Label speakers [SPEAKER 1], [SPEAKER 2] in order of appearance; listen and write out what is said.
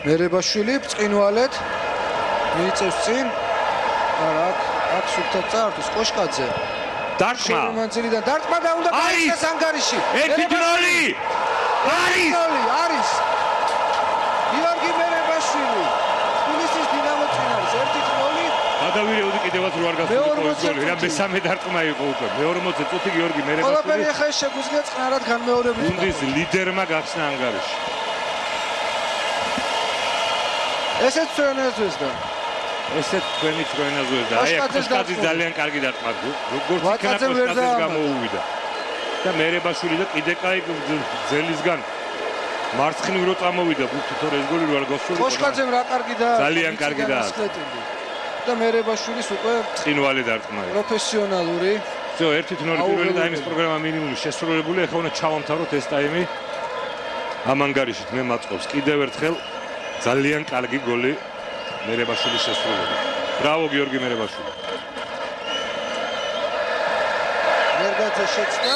[SPEAKER 1] მერებაშვილი ბრწყინვალეთ მიიწევს წინ. აქ სულთან წაართოს კოშკაძე.
[SPEAKER 2] დარტყმა.
[SPEAKER 1] მანძილიდან დარტყმა და უნდა გაიქცეს ანგარიში.
[SPEAKER 2] 1-0.
[SPEAKER 1] არის. გიორგი მერებაშვილი. თბილისის დინამო წინ არის 1-0.
[SPEAKER 2] გადავირეოდი კიდევაც რო არ გასული გოლი. რა მესამე დარტყმა იყო უკვე. მე-40 წუთი გიორგი მერებაშვილი.
[SPEAKER 1] ყველაფერი ახლა შეგვიძლია წყნარად განმეორებით.
[SPEAKER 2] გუნდის ლიდერმა გახსნა ანგარიში.
[SPEAKER 1] ესეც ჩვენაზვესდა.
[SPEAKER 2] ესეც თქვენი ჩვენაზვესდა. აი კოშკაძის ძალიან კარგი დარტყმა. როგორც იქნა კოშკაძეს გამოუვიდა. და მერებაშვილი და კიდე კაი ძელისგან მარცხნივ რო წამოვიდა თორე ეს გოლი რო არ გასული.
[SPEAKER 1] კოშკაძემ რა კარგი და
[SPEAKER 2] ძალიან კარგი და
[SPEAKER 1] და მერებაშვილის უკვე
[SPEAKER 2] წინვალი დარტყმა.
[SPEAKER 1] პროფესიონალური.
[SPEAKER 2] ზო 1-0 პირველი ტაიმის პროგრამა მინიმუმი შესრულებული. ახლა უნდა ჩავამთავროთ ეს ტაიმი. ამ ანგარიშით მე მაწყობს კიდევ ერთხელ ძალიან კარგი გოლი მერებაშვილის შესრულება. ბრავო გიორგი მერებაშვილი.
[SPEAKER 1] ვერგაძე შეცდა